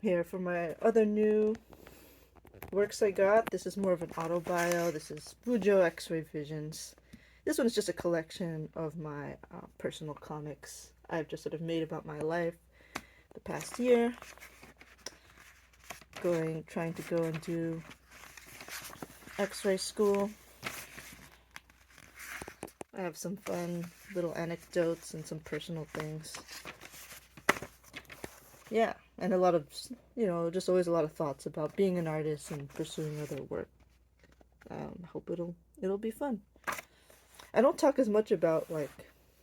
Here for my other new works I got. This is more of an autobio. This is Fujo X-Ray Visions. This one is just a collection of my personal comics I've just sort of made about my life the past year. Trying to go and do X-ray school. I have some fun little anecdotes and some personal things. Yeah, and a lot of, just always a lot of thoughts about being an artist and pursuing other work. I hope it'll be fun. I don't talk as much about like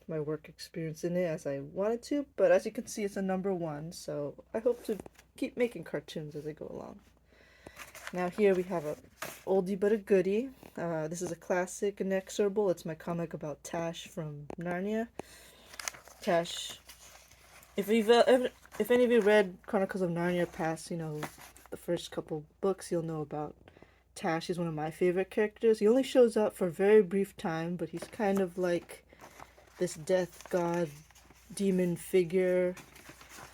my work experience in it as I wanted to, but as you can see, it's a #1, so I hope to keep making cartoons as I go along. Now here we have a oldie but a goodie. This is a classic inexorable. It's my comic about Tash from Narnia. Tash, if any of you read Chronicles of Narnia past, the first couple books, you'll know about Tash. He's one of my favorite characters. He only shows up for a very brief time, but he's kind of like this death god demon figure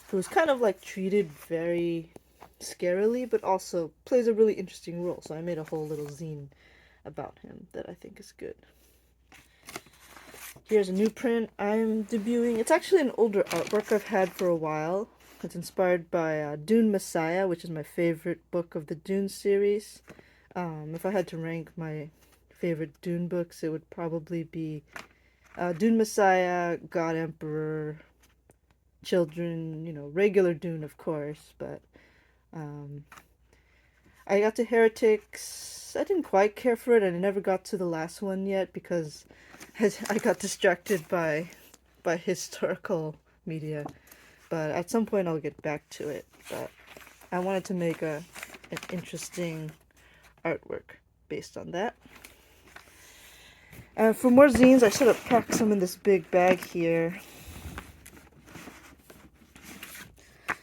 who's kind of like treated very scarily, but also plays a really interesting role. So I made a whole little zine about him that I think is good. Here's a new print I'm debuting. It's actually an older artwork I've had for a while. It's inspired by Dune Messiah, which is my favorite book of the Dune series. If I had to rank my favorite Dune books, it would probably be Dune Messiah, God Emperor, Children, regular Dune, of course, but I got to Heretics. I didn't quite care for it, and I never got to the last one yet because I got distracted by historical media. But at some point I'll get back to it. But I wanted to make an interesting artwork based on that. For more zines, I sort of packed some in this big bag here.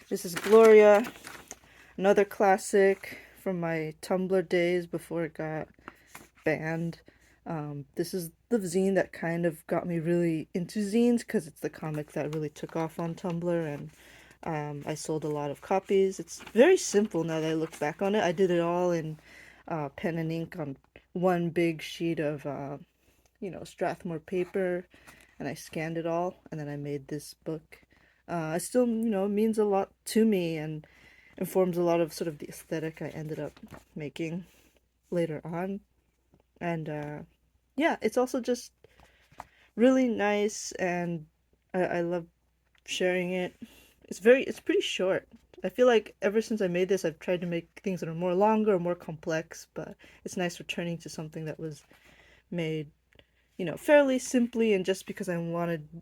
This is Gloria, another classic from my Tumblr days before it got banned. This is the zine that kind of got me really into zines because it's the comic that really took off on Tumblr, and I sold a lot of copies. It's very simple now that I look back on it. I did it all in pen and ink on one big sheet of Strathmore paper, and I scanned it all, and then I made this book. It still, means a lot to me and informs a lot of sort of the aesthetic I ended up making later on. And yeah, it's also just really nice, and I love sharing it. It's pretty short. I feel like ever since I made this, I've tried to make things that are more longer or more complex, but it's nice returning to something that was made fairly simply, and just because I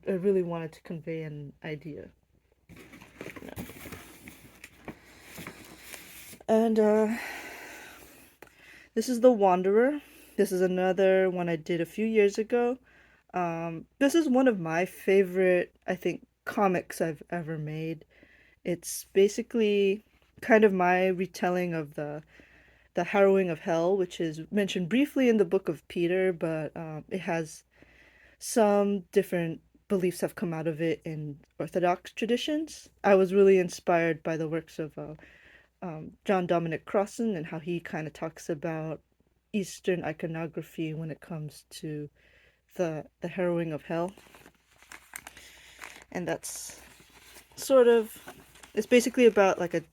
really wanted to convey an idea. And this is The Wanderer. This is another one I did a few years ago. This is one of my favorite, I think, comics I've ever made. It's basically kind of my retelling of the harrowing of hell, which is mentioned briefly in the book of Peter, but it has some different beliefs have come out of it in Orthodox traditions. I was really inspired by the works of John Dominic Crossan and how he kind of talks about Eastern iconography when it comes to the harrowing of hell. And that's sort of, it's basically about like an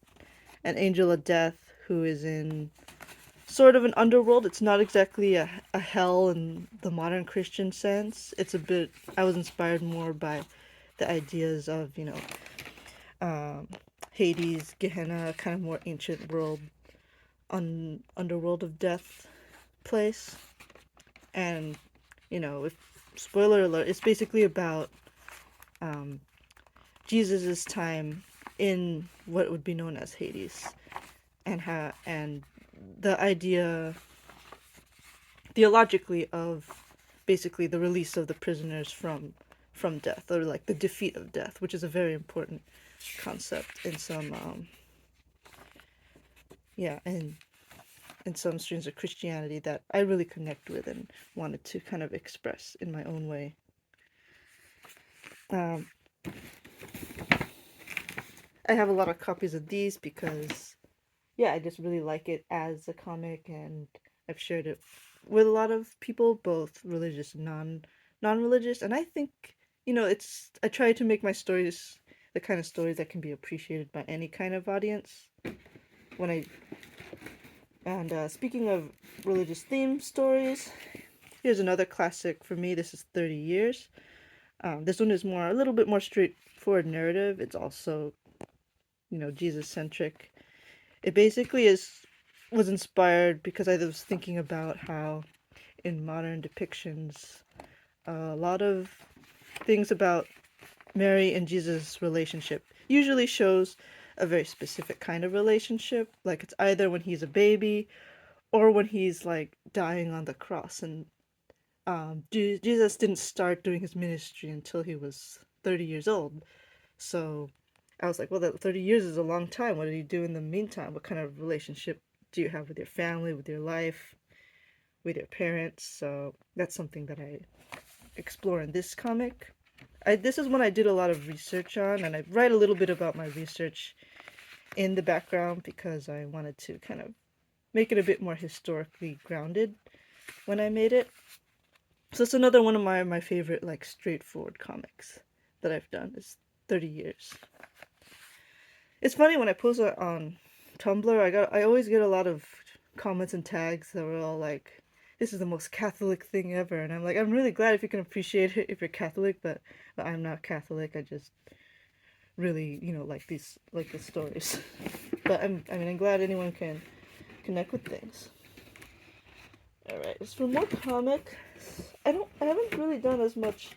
angel of death who is in sort of an underworld. It's not exactly a hell in the modern Christian sense. It's a bit, I was inspired more by the ideas of, Hades, Gehenna, kind of more ancient world, underworld of death place. And, if spoiler alert, it's basically about Jesus's time in what would be known as Hades, and the idea theologically of basically the release of the prisoners from death, or like the defeat of death, which is a very important concept in some in some streams of Christianity that I really connect with and wanted to kind of express in my own way. I have a lot of copies of these because, yeah, I just really like it as a comic, and I've shared it with a lot of people, both religious and non-religious, and I think, it's I try to make my stories the kind of stories that can be appreciated by any kind of audience. When I and Speaking of religious theme stories, here's another classic for me. This is 30 Years. This one is a little bit more straightforward narrative. It's also, Jesus centric. It basically was inspired because I was thinking about how in modern depictions, a lot of things about Mary and Jesus' relationship usually shows a very specific kind of relationship. Like it's either when he's a baby or when he's like dying on the cross. And Jesus didn't start doing his ministry until he was 30 years old. So I was like, well, that 30 years is a long time. What did he do in the meantime? What kind of relationship do you have with your family, with your life, with your parents? So that's something that I explore in this comic. This is one I did a lot of research on, and I write a little bit about my research in the background because I wanted to kind of make it a bit more historically grounded when I made it. So it's another one of my favorite like straightforward comics that I've done. Is 30 Years. It's funny when I post it on Tumblr, I always get a lot of comments and tags that were all like, "This is the most Catholic thing ever," and I'm like, I'm really glad if you can appreciate it if you're Catholic, but I'm not Catholic. I just really, like the stories. But I'm glad anyone can connect with things. All right, as for more comics, I haven't really done as much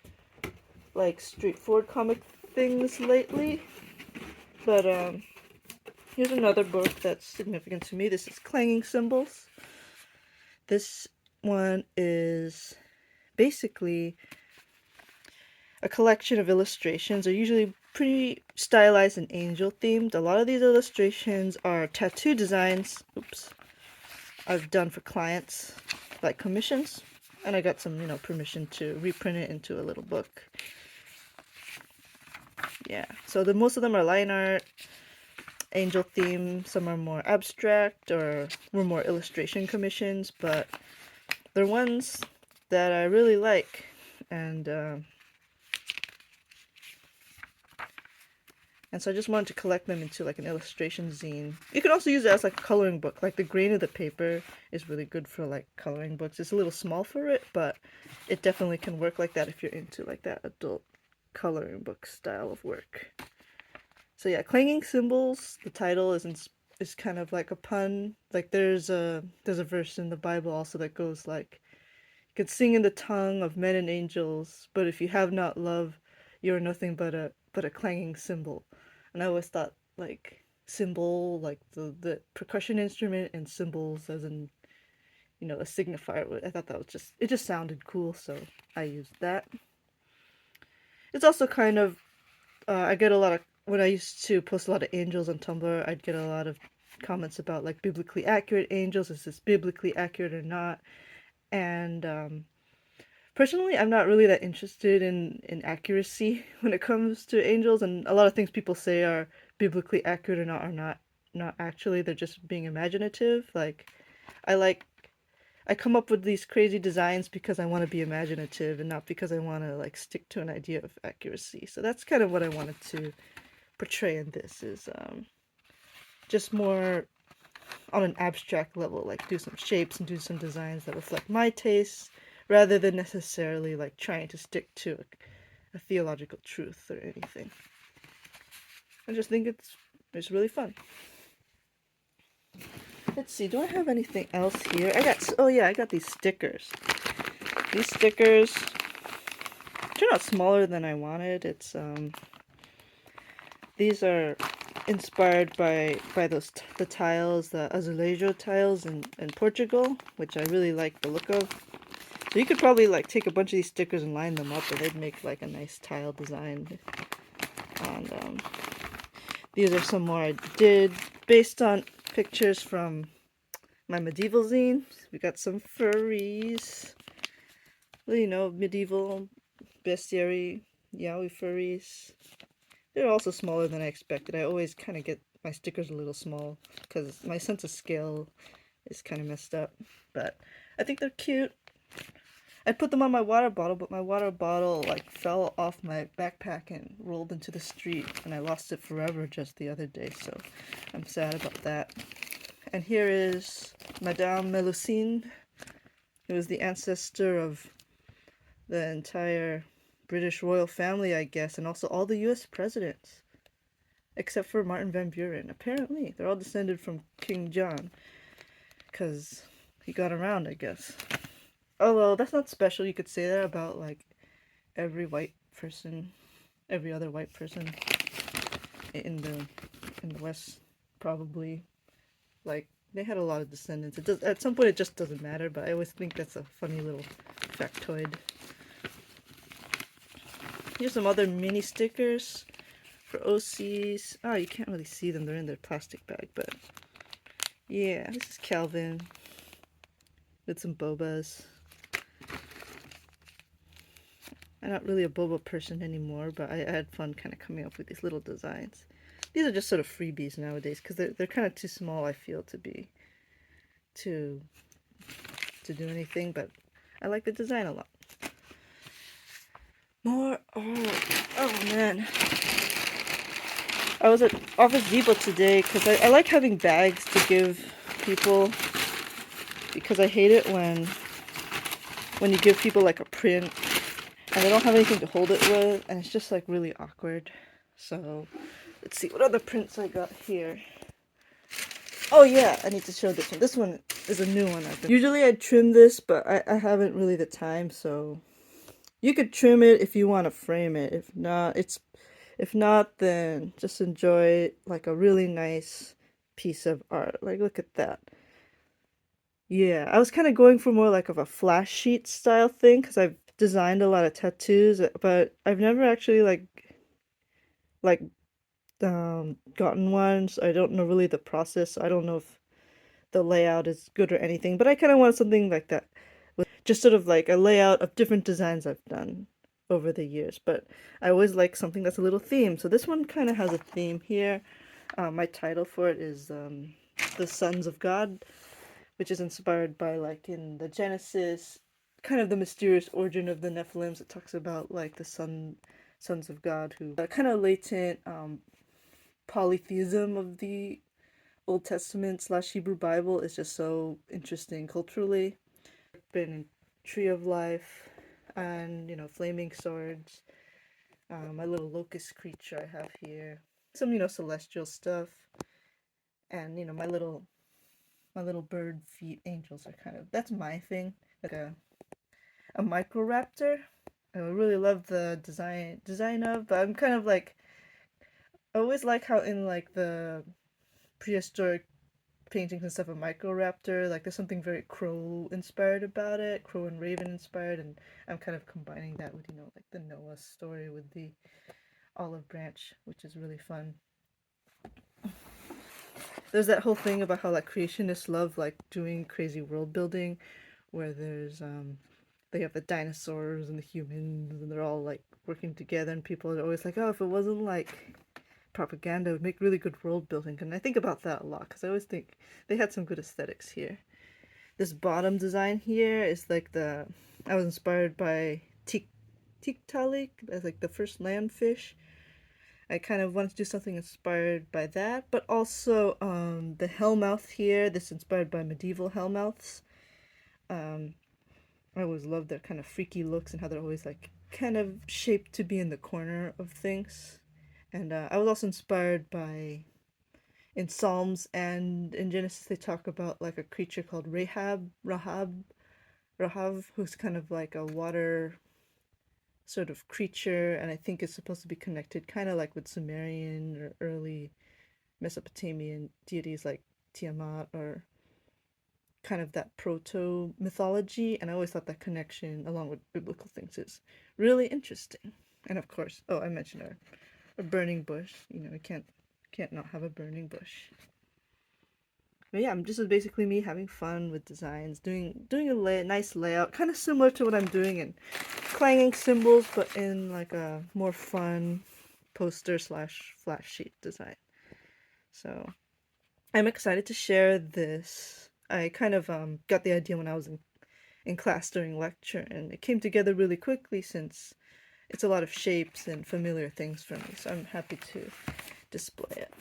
like straightforward comic things lately, but here's another book that's significant to me. This is Clanging Cymbals. This one is basically a collection of illustrations. They're usually pretty stylized and angel themed. A lot of these illustrations are tattoo designs. Oops. I've done for clients, like commissions, and I got some, permission to reprint it into a little book. Yeah, so most of them are line art, angel theme. Some are more abstract or were more illustration commissions, but they're ones that I really like, and so I just wanted to collect them into like an illustration zine. You can also use it as like a coloring book. Like the grain of the paper is really good for like coloring books. It's a little small for it, but it definitely can work like that if you're into like that adult coloring book style of work. So yeah, Clanging Cymbals, the title is kind of like a pun. Like there's a verse in the Bible also that goes like, "You can sing in the tongue of men and angels, but if you have not love, you are nothing but a clanging cymbal." And I always thought like cymbal, like the percussion instrument, and cymbals as in, a signifier. I thought that was it just sounded cool, so I used that. It's also kind of I get a lot of, when I used to post a lot of angels on Tumblr, I'd get a lot of comments about like biblically accurate angels. Is this biblically accurate or not? And personally, I'm not really that interested in accuracy when it comes to angels, and a lot of things people say are biblically accurate or not actually. They're just being imaginative. Like I like I come up with these crazy designs because I want to be imaginative and not because I want to like stick to an idea of accuracy. So that's kind of what I wanted to portray in this, is just more on an abstract level, like do some shapes and do some designs that reflect my tastes rather than necessarily like trying to stick to a theological truth or anything. I just think it's really fun. Let's see, do I have anything else here? I got these stickers. These stickers turned out smaller than I wanted. These are inspired by the tiles, the azulejo tiles in Portugal, which I really like the look of. So you could probably like take a bunch of these stickers and line them up, and they'd make like a nice tile design. And these are some more I did based on pictures from my medieval zine. We got some furries, medieval bestiary yaoi furries. They're also smaller than I expected. I always kind of get my stickers a little small because my sense of scale is kind of messed up. But I think they're cute. I put them on my water bottle, but my water bottle like fell off my backpack and rolled into the street, and I lost it forever just the other day, so I'm sad about that. And here is Madame Melusine, who is the ancestor of the entire British royal family, I guess, and also all the US presidents, except for Martin Van Buren. Apparently, they're all descended from King John, because he got around, I guess. Although, that's not special. You could say that about, like, every white person, every other white person in the West, probably. Like, they had a lot of descendants. It does, at some point, it just doesn't matter, but I always think that's a funny little factoid. Here's some other mini stickers for OCs. Oh, you can't really see them. They're in their plastic bag, but yeah, this is Calvin with some bobas. I'm not really a boba person anymore, but I had fun kind of coming up with these little designs. These are just sort of freebies nowadays because they're kind of too small, I feel, to do anything, but I like the design a lot. More, oh man. I was at Office Depot today because I like having bags to give people, because I hate it when you give people like a print and they don't have anything to hold it with, and it's just like really awkward. So let's see what other prints I got here. Oh yeah, I need to show this one. This one is a new one. Usually I trim this, but I haven't really the time, so you could trim it if you want to frame it. If not, then just enjoy like a really nice piece of art. Like, look at that. Yeah, I was kind of going for more like of a flash sheet style thing because I've designed a lot of tattoos, but I've never actually like gotten one, so I don't know really the process. I don't know if the layout is good or anything, but I kind of want something like that, with just sort of like a layout of different designs I've done over the years. But I always like something that's a little theme, so this one kind of has a theme here. My title for it is the Sons of God, which is inspired by, like, in the Genesis, kind of the mysterious origin of the Nephilims. It talks about like the sons of God, who kind of latent polytheism of the Old Testament / Hebrew Bible is just so interesting culturally. Been in Tree of Life, and flaming swords. My little locust creature I have here. Some celestial stuff, and my little bird feet angels are kind of, that's my thing. Like a microraptor. I really love the design of, but I'm kind of like, I always like how in like the prehistoric paintings and stuff, a microraptor, like there's something very crow inspired about it, crow and raven inspired, and I'm kind of combining that with like the Noah story with the olive branch, which is really fun. There's that whole thing about how like creationists love like doing crazy world building, where there's they have the dinosaurs and the humans, and they're all like working together, and people are always like, oh, if it wasn't like propaganda, it would make really good world building. And I think about that a lot because I always think they had some good aesthetics here. This bottom design here is like I was inspired by Tiktaalik, as like the first land fish. I kind of wanted to do something inspired by that, but also the hellmouth here, this inspired by medieval hellmouths. I always love their kind of freaky looks and how they're always like kind of shaped to be in the corner of things. And I was also inspired by, in Psalms and in Genesis, they talk about like a creature called Rahav, who's kind of like a water sort of creature, and I think it's supposed to be connected kind of like with Sumerian or early Mesopotamian deities like Tiamat, or kind of that proto mythology. And I always thought that connection along with biblical things is really interesting. And of course, oh, I mentioned a burning bush. You can't not have a burning bush. But yeah, I'm just basically me having fun with designs, doing a nice layout, kind of similar to what I'm doing in clanging cymbals, but in like a more fun, poster slash flash sheet design. So I'm excited to share this. I kind of got the idea when I was in class during lecture, and it came together really quickly since it's a lot of shapes and familiar things for me. So I'm happy to display it.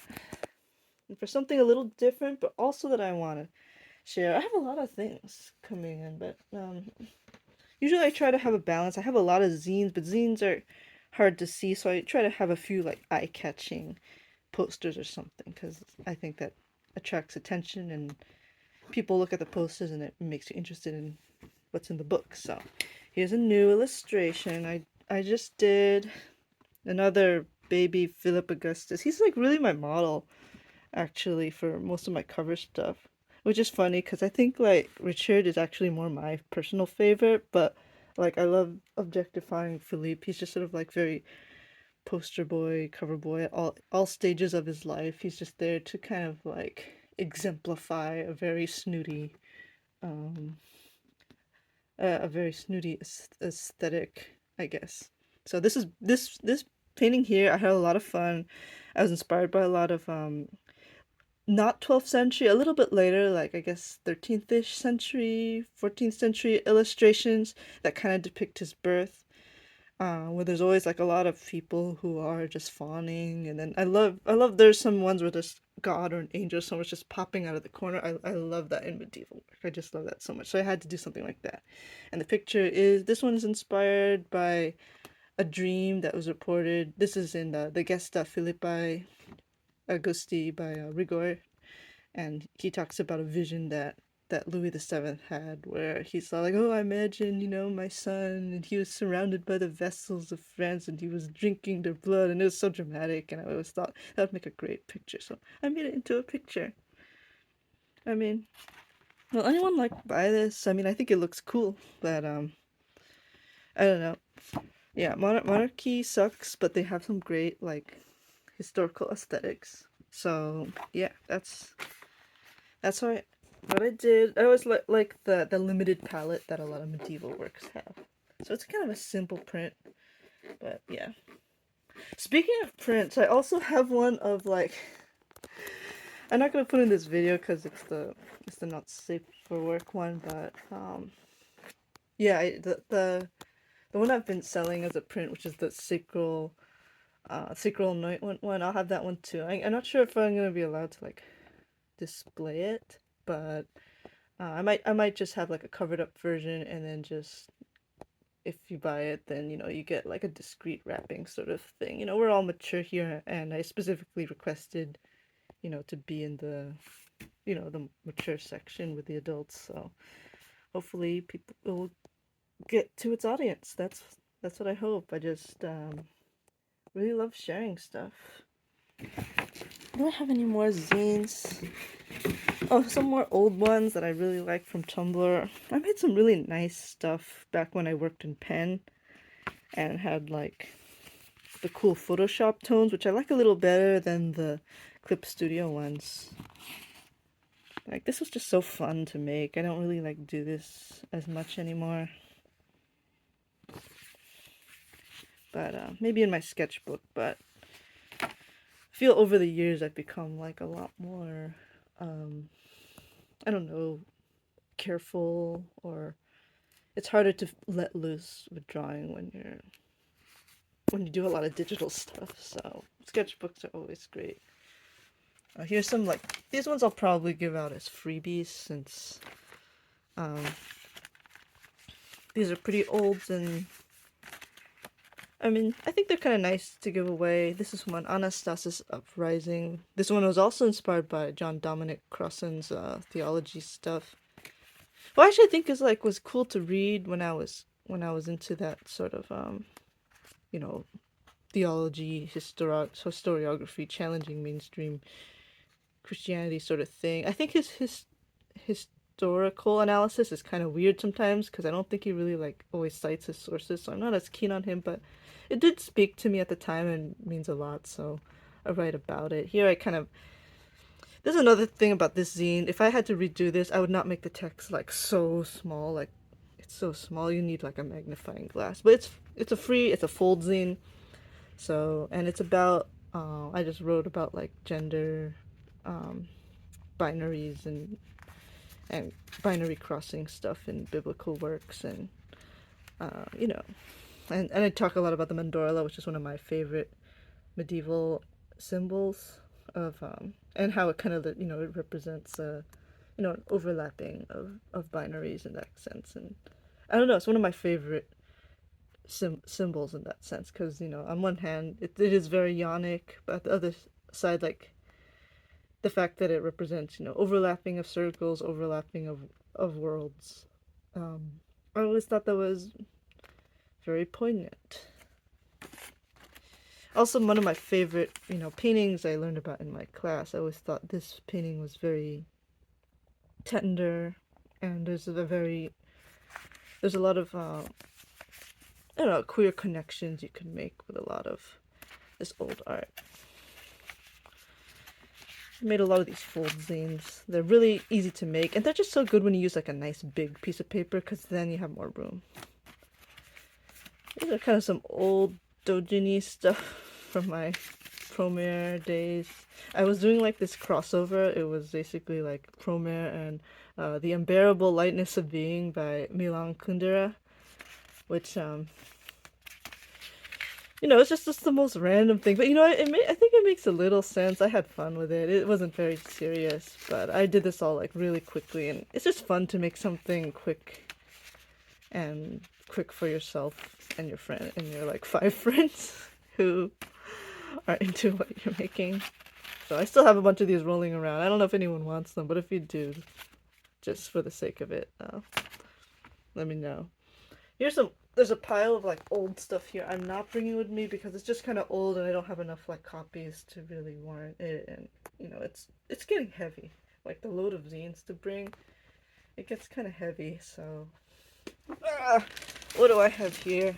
And for something a little different, but also that I want to share, I have a lot of things coming in, but usually I try to have a balance. I have a lot of zines, but zines are hard to see, so I try to have a few like eye-catching posters or something because I think that attracts attention and people look at the posters and it makes you interested in what's in the book. So here's a new illustration. I just did another baby Philip Augustus. He's like really my model actually for most of my cover stuff, which is funny because I think like Richard is actually more my personal favorite, but like I love objectifying Philippe. He's just sort of like very poster boy, cover boy at all stages of his life. He's just there to kind of like exemplify a very snooty um a very snooty aesthetic, I guess. So this painting here, I had a lot of fun. I was inspired by a lot of not 12th century, a little bit later, like I guess 13th-ish century, 14th century illustrations that kind of depict his birth. Where there's always like a lot of people who are just fawning, and then I love there's some ones where there's God or an angel, someone's just popping out of the corner. I love that in medieval work. I just love that so much. So I had to do something like that. And the picture is this one is inspired by a dream that was reported. This is in the Gesta Philippi Augusti by Rigor, and he talks about a vision that Louis VII had, where he saw like, oh, I imagine, my son, and he was surrounded by the vessels of France, and he was drinking their blood, and it was so dramatic, and I always thought that would make a great picture, so I made it into a picture. I mean, will anyone like buy this? I mean, I think it looks cool, but I don't know. Yeah, monarchy sucks, but they have some great like historical aesthetics. So yeah, that's what I did. I always like the limited palette that a lot of medieval works have. So it's kind of a simple print, but yeah. Speaking of prints, I also have one of like I'm not gonna put in this video because it's the not safe for work one, but yeah, the one I've been selling as a print, which is the sacral anointment one. I'll have that one too. I'm not sure if I'm gonna be allowed to like display it, but I might just have like a covered up version, and then just if you buy it, then you get like a discreet wrapping sort of thing. We're all mature here, and I specifically requested to be in the mature section with the adults. So hopefully people will get to its audience. That's what I hope. I just really love sharing stuff. Do I have any more zines? Oh, some more old ones that I really like from Tumblr. I made some really nice stuff back when I worked in pen and had like the cool Photoshop tones, which I like a little better than the Clip Studio ones. Like, this was just so fun to make. I don't really like do this as much anymore. But maybe in my sketchbook, but I feel over the years I've become like a lot more I don't know, careful, or it's harder to let loose with drawing when you do a lot of digital stuff. So sketchbooks are always great. Here's some like these ones I'll probably give out as freebies since these are pretty old, and I mean I think they're kind of nice to give away. This is one, Anastasis Uprising. This one was also inspired by John Dominic Crossan's theology stuff. Well, actually, I think was cool to read when I was into that sort of you know, theology, historiography, challenging mainstream Christianity sort of thing. I think his historical analysis is kind of weird sometimes because I don't think he really like always cites his sources, so I'm not as keen on him. But it did speak to me at the time and means a lot, so I write about it. Here I kind of There's another thing about this zine. If I had to redo this, I would not make the text like so small. Like it's so small, you need like a magnifying glass. But it's a fold zine. So, and it's about, I just wrote about like gender, um, binaries and binary crossing stuff in biblical works, and you know, and I talk a lot about the mandorla, which is one of my favorite medieval symbols of, and how it kind of, you know, it represents you know, an overlapping of binaries in that sense. And I don't know, it's one of my favorite symbols in that sense, because, you know, on one hand it is very yonic, but at the other side, like the fact that it represents, you know, overlapping of circles, overlapping of worlds. I always thought that was very poignant. Also, one of my favorite, you know, paintings I learned about in my class, I always thought this painting was very tender, and there's a lot of I don't know, queer connections you can make with a lot of this old art. I made a lot of these fold zines. They're really easy to make, and they're just so good when you use like a nice big piece of paper, because then you have more room. These are kind of some old doujin stuff from my Promare days. I was doing like this crossover. It was basically like Promare and The Unbearable Lightness of Being by Milan Kundera, which you know, it's just the most random thing. But you know, I think it makes a little sense. I had fun with it. It wasn't very serious, but I did this all like really quickly, and it's just fun to make something quick for yourself and your friend and your like 5 friends who are into what you're making. So I still have a bunch of these rolling around. I don't know if anyone wants them, but if you do, just for the sake of it, let me know. There's a pile of like old stuff here I'm not bringing with me because it's just kind of old and I don't have enough like copies to really warrant it, and you know, it's getting heavy. Like the load of zines to bring, it gets kind of heavy, so what do I have here?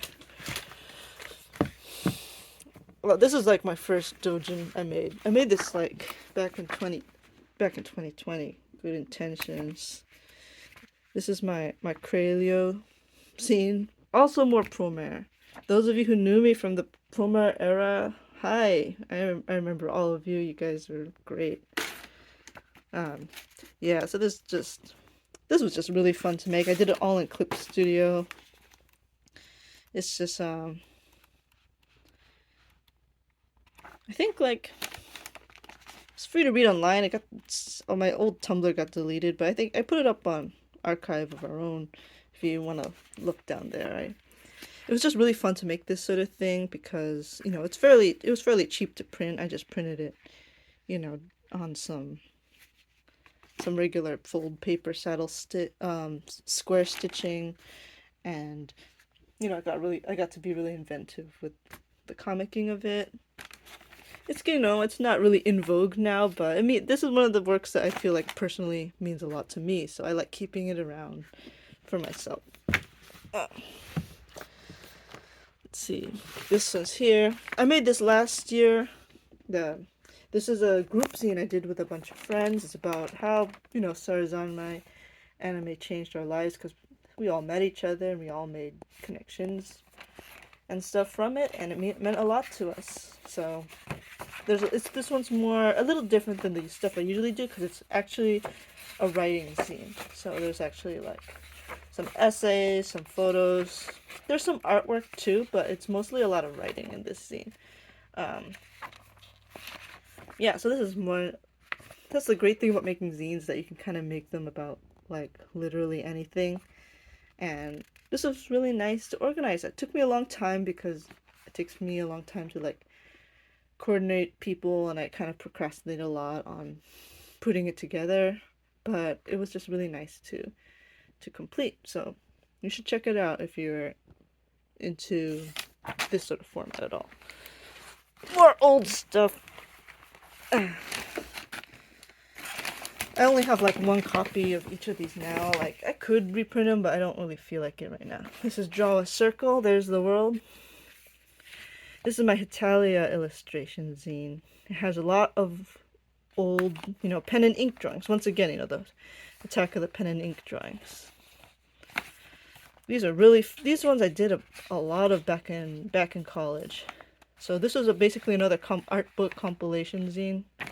Well, this is like my first doujin I made. I made this like back in 2020. Good intentions. This is my Cralio scene. Also more Promare. Those of you who knew me from the Promare era, hi. I remember all of you. You guys were great. Yeah, so this was just really fun to make. I did it all in Clip Studio. It's just I think like it's free to read online. My old Tumblr got deleted, but I think I put it up on Archive of Our Own if you want to look down there. It was just really fun to make this sort of thing because, you know, it was fairly cheap to print. I just printed it, you know, on some regular fold paper saddle square stitching, and you know, I got to be really inventive with the comicking of it. It's, you know, it's not really in vogue now, but I mean, this is one of the works that I feel like personally means a lot to me, so I like keeping it around for myself. Let's see, this one's here. I made this last year. This is a group zine I did with a bunch of friends. It's about how, you know, Sarazanmai anime changed our lives, because we all met each other and we all made connections and stuff from it, and it meant a lot to us. So this one's a little different than the stuff I usually do, because it's actually a writing zine. So there's actually like some essays, some photos. There's some artwork too, but it's mostly a lot of writing in this zine. Yeah, so this is more. That's the great thing about making zines, that you can kind of make them about like literally anything. And this was really nice to organize. It took me a long time because it takes me a long time to like coordinate people, and I kind of procrastinate a lot on putting it together, but it was just really nice to complete. So you should check it out if you're into this sort of format at all. More old stuff. I only have like one copy of each of these now. Like, I could reprint them, but I don't really feel like it right now. This is Draw a Circle. There's the world. This is my Hitalia illustration zine. It has a lot of old, you know, pen and ink drawings. Once again, you know, the Attack of the Pen and Ink drawings. These ones I did a lot of back in college. So this was basically another art book compilation zine. I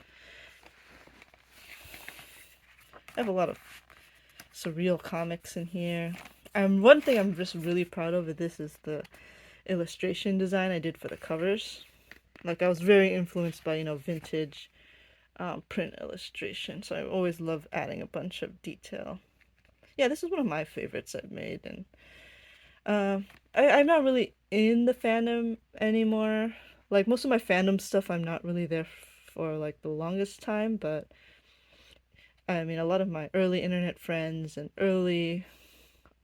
have a lot of surreal comics in here. One thing I'm just really proud of this is the illustration design I did for the covers. Like, I was very influenced by, vintage print illustration, so I always love adding a bunch of detail. Yeah, this is one of my favorites I've made, and I'm not really in the fandom anymore. Like, most of my fandom stuff, I'm not really there for, like, the longest time, but I mean, a lot of my early internet friends and early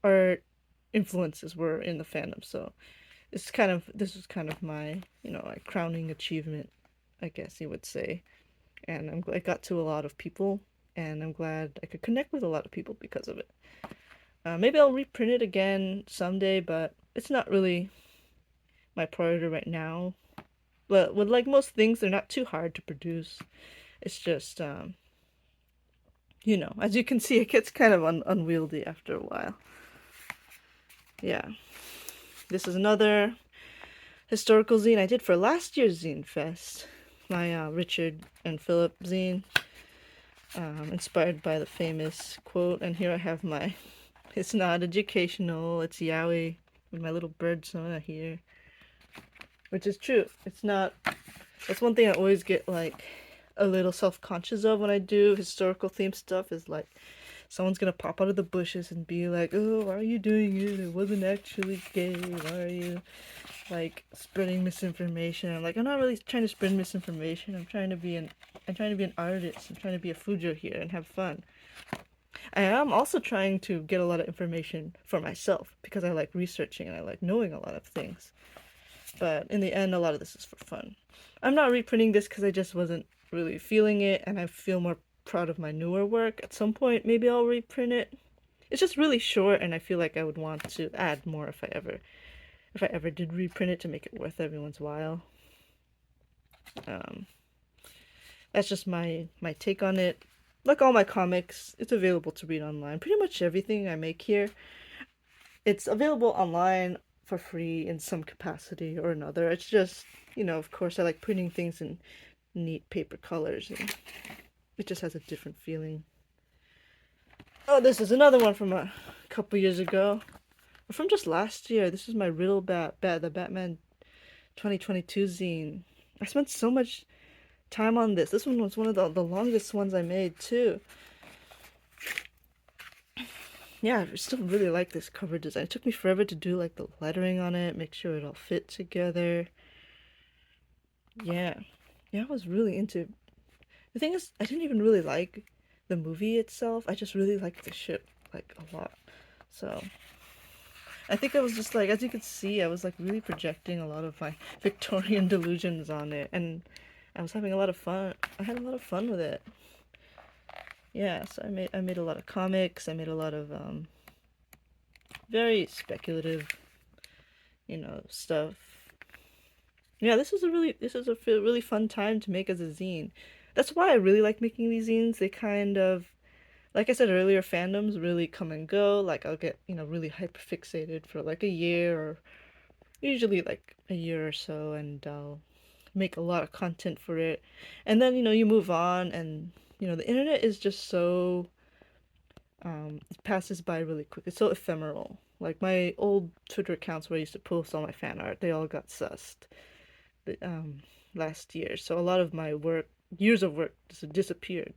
art influences were in the fandom, so this was kind of my, like, crowning achievement, I guess you would say. And I got to a lot of people, and I'm glad I could connect with a lot of people because of it. Maybe I'll reprint it again someday, but it's not really my priority right now. But with, like, most things, they're not too hard to produce. It's just, as you can see, it gets kind of unwieldy after a while. Yeah. This is another historical zine I did for last year's Zinefest. My Richard and Philip zine, inspired by the famous quote. And here I have my, it's not educational, it's yaoi, with my little bird Sona here. Which is true. It's not, that's one thing I always get, like, a little self-conscious of when I do historical themed stuff, is like, someone's gonna pop out of the bushes and be like, oh, why are you doing it? It wasn't actually gay. Why are you, like, spreading misinformation? I'm like, I'm not really trying to spread misinformation. I'm trying to be an artist. I'm trying to be a Fujo here and have fun. I am also trying to get a lot of information for myself because I like researching and I like knowing a lot of things. But in the end, a lot of this is for fun. I'm not reprinting this because I just wasn't really feeling it, and I feel more proud of my newer work. At some point, maybe I'll reprint it. It's just really short, and I feel like I would want to add more if I ever did reprint it, to make it worth everyone's while. That's just my take on it. Like all my comics, it's available to read online. Pretty much everything I make here, it's available online for free in some capacity or another. It's just, of course, I like printing things in neat paper colors, and it just has a different feeling. Oh, this is another one from a couple years ago. From just last year. This is my Riddle the Batman 2022 zine. I spent so much time on this. This one was one of the longest ones I made, too. Yeah, I still really like this cover design. It took me forever to do, like, the lettering on it, make sure it all fit together. Yeah. Yeah, I was really into... The thing is, I didn't even really like the movie itself. I just really liked the ship, like, a lot. So, I think I was just, like, as you could see, I was, like, really projecting a lot of my Victorian delusions on it. And I was having a lot of fun. I had a lot of fun with it. Yeah, so I made a lot of comics. I made a lot of, very speculative, stuff. Yeah, this is a really fun time to make as a zine. That's why I really like making these zines. They kind of, like I said earlier, fandoms really come and go. Like, I'll get, really hyper fixated for like a year, or usually like a year or so, and I'll make a lot of content for it. And then, you move on, and, the internet is just so, it passes by really quick. It's so ephemeral. Like, my old Twitter accounts where I used to post all my fan art, they all got sussed last year. So a lot of my years of work, just disappeared.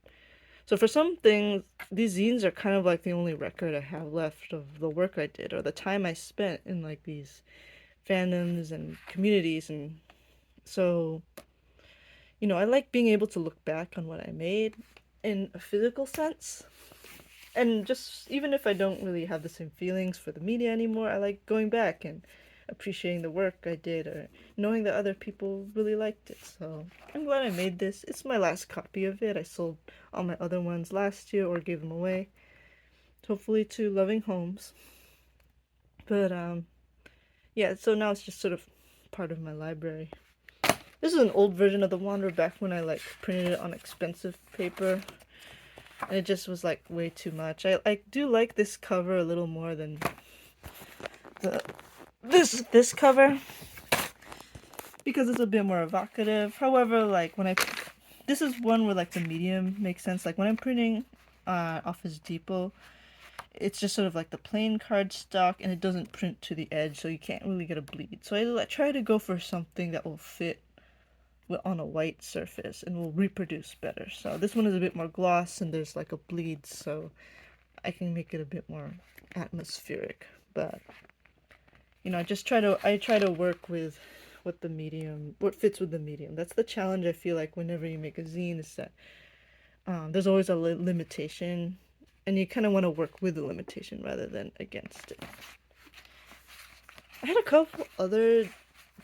So for some things, these zines are kind of like the only record I have left of the work I did, or the time I spent in, like, these fandoms and communities. And so, I like being able to look back on what I made in a physical sense. And just, even if I don't really have the same feelings for the media anymore, I like going back and appreciating the work I did, or knowing that other people really liked it. So I'm glad I made this. It's my last copy of it. I sold all my other ones last year, or gave them away, hopefully to loving homes. But yeah, so now it's just sort of part of my library. This is an old version of the Wanderer, back when I, like, printed it on expensive paper, and it just was, like, way too much. I do like this cover a little more than this cover. because it's a bit more evocative. However, like when this is one where like the medium makes sense. Like when I'm printing Office Depot, it's just sort of like the plain cardstock and it doesn't print to the edge, so you can't really get a bleed. So I try to go for something that will fit on a white surface and will reproduce better. So this one is a bit more gloss and there's like a bleed, so I can make it a bit more atmospheric. But you know, I try to work with what fits with the medium. That's the challenge I feel like whenever you make a zine, is that there's always a limitation, and you kind of want to work with the limitation rather than against it. I had a couple other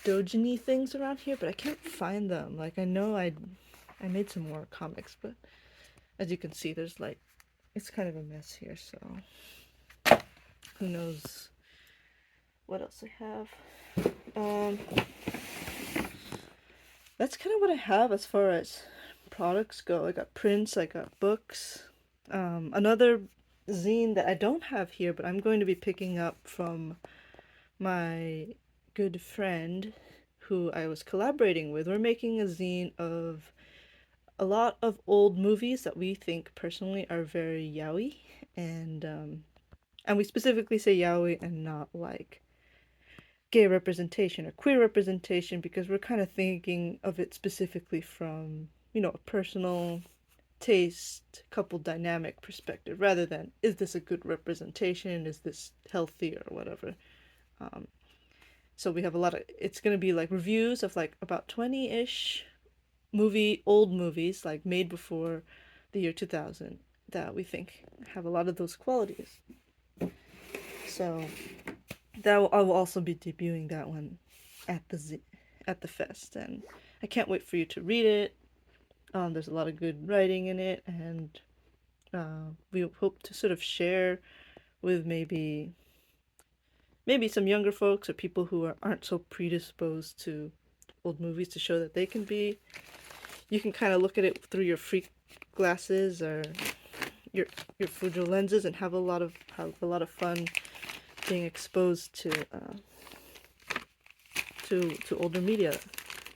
doujin things around here, but I can't find them. Like I know I made some more comics, but as you can see, there's like it's kind of a mess here. So who knows what else I have. That's kind of what I have as far as products go. I got prints, I got books. Another zine that I don't have here, but I'm going to be picking up from my good friend who I was collaborating with. We're making a zine of a lot of old movies that we think personally are very yaoi, and we specifically say yaoi and not like gay representation or queer representation, because we're kind of thinking of it specifically from, you know, a personal taste, couple dynamic perspective, rather than is this a good representation, is this healthy or whatever. So we have a lot of, it's going to be like reviews of like about 20-ish old movies like made before the year 2000 that we think have a lot of those qualities. So I will also be debuting that one at the fest, and I can't wait for you to read it. There's a lot of good writing in it, and we hope to sort of share with maybe some younger folks or people who aren't so predisposed to old movies, to show that they can be. You can kind of look at it through your freak glasses or your Fujo lenses and have a lot of fun being exposed to older media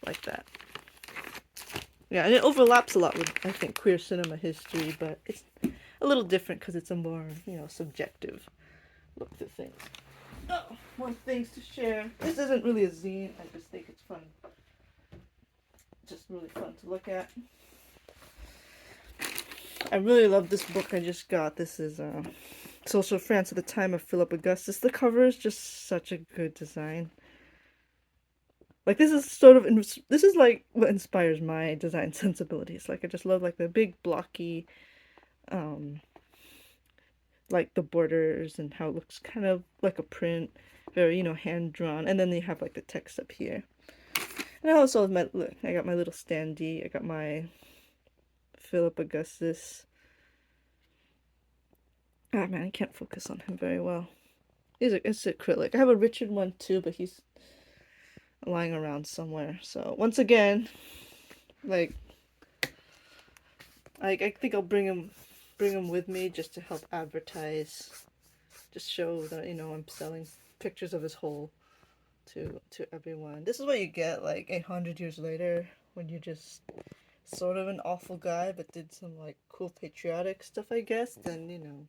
like that. Yeah, and it overlaps a lot with, I think, queer cinema history, but it's a little different because it's a more, you know, subjective look to things. Oh, more things to share. This isn't really a zine. I just think it's fun. Just really fun to look at. I really love this book I just got. This is Social France at the Time of Philip Augustus. The cover is just such a good design. Like this is like what inspires my design sensibilities. Like I just love like the big blocky, like the borders and how it looks kind of like a print, very, you know, hand drawn. And then they have like the text up here. And I also have I got my little standee. I got my Philip Augustus. Ah man, I can't focus on him very well. It's acrylic. I have a Richard one too, but he's lying around somewhere. So once again, like I think I'll bring him with me just to help advertise, just show that, you know, I'm selling pictures of his hole to everyone. This is what you get like 800 years later, when you're just sort of an awful guy but did some like cool patriotic stuff, I guess. Then you know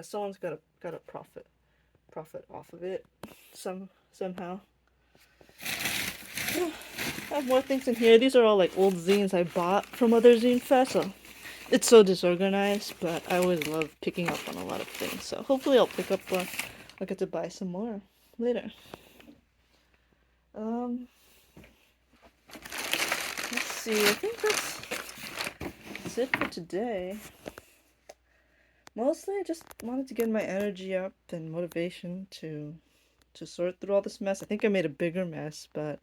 someone's got to profit off of it somehow. I have more things in here. These are all like old zines I bought from other zine fests. So it's so disorganized, but I always love picking up on a lot of things. So hopefully I'll pick up I'll get to buy some more later. Let's see. I think that's it for today. Mostly I just wanted to get my energy up and motivation to sort through all this mess. I think I made a bigger mess, but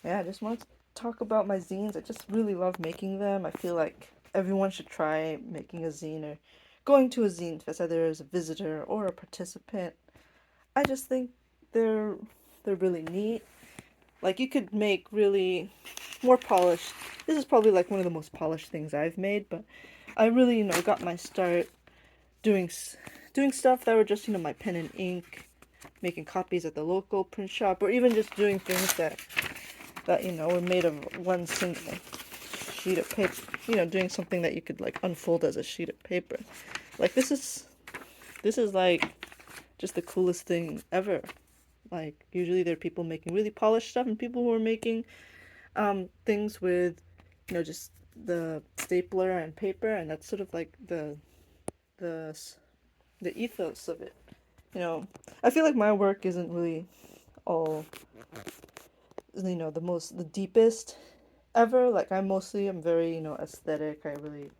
yeah, I just wanted to talk about my zines. I just really love making them. I feel like everyone should try making a zine or going to a zine fest, either as a visitor or a participant. I just think they're really neat. Like you could make really more polished. This is probably like one of the most polished things I've made, but I really, you know, got my start doing stuff that were just, you know, my pen and ink, making copies at the local print shop, or even just doing things that were made of one single sheet of paper. Doing something that you could like unfold as a sheet of paper. Like this is like just the coolest thing ever. Like usually there are people making really polished stuff and people who are making things with just the stapler and paper, and that's sort of like the the ethos of it. I feel like my work isn't really all the deepest ever. Like I'm very aesthetic. I really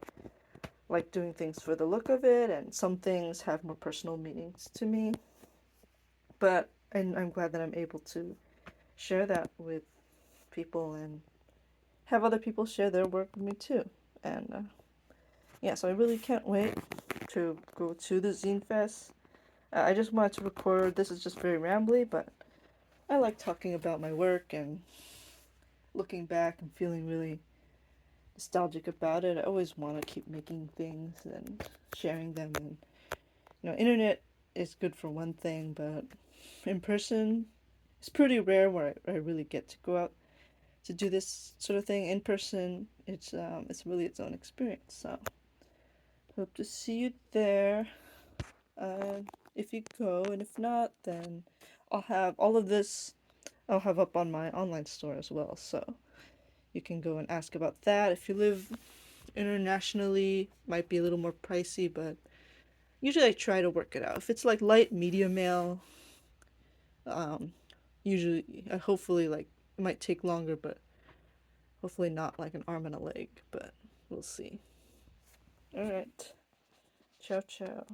like doing things for the look of it, and some things have more personal meanings to me. But I'm glad that I'm able to share that with people and have other people share their work with me too. And yeah, so I really can't wait to go to the Zine Fest. I just wanted to record. This is just very rambly, but I like talking about my work and looking back and feeling really nostalgic about it. I always want to keep making things and sharing them. And internet is good for one thing, but in person, it's pretty rare where I really get to go out to do this sort of thing in person. It's really its own experience. So hope to see you there. Uh, if you go, and if not, then I'll have all of this. I'll have up on my online store as well. So you can go and ask about that. If you live internationally, might be a little more pricey, but usually I try to work it out. If it's like light media mail, um, usually, hopefully, like it might take longer, but hopefully not like an arm and a leg. But we'll see. All right, ciao ciao.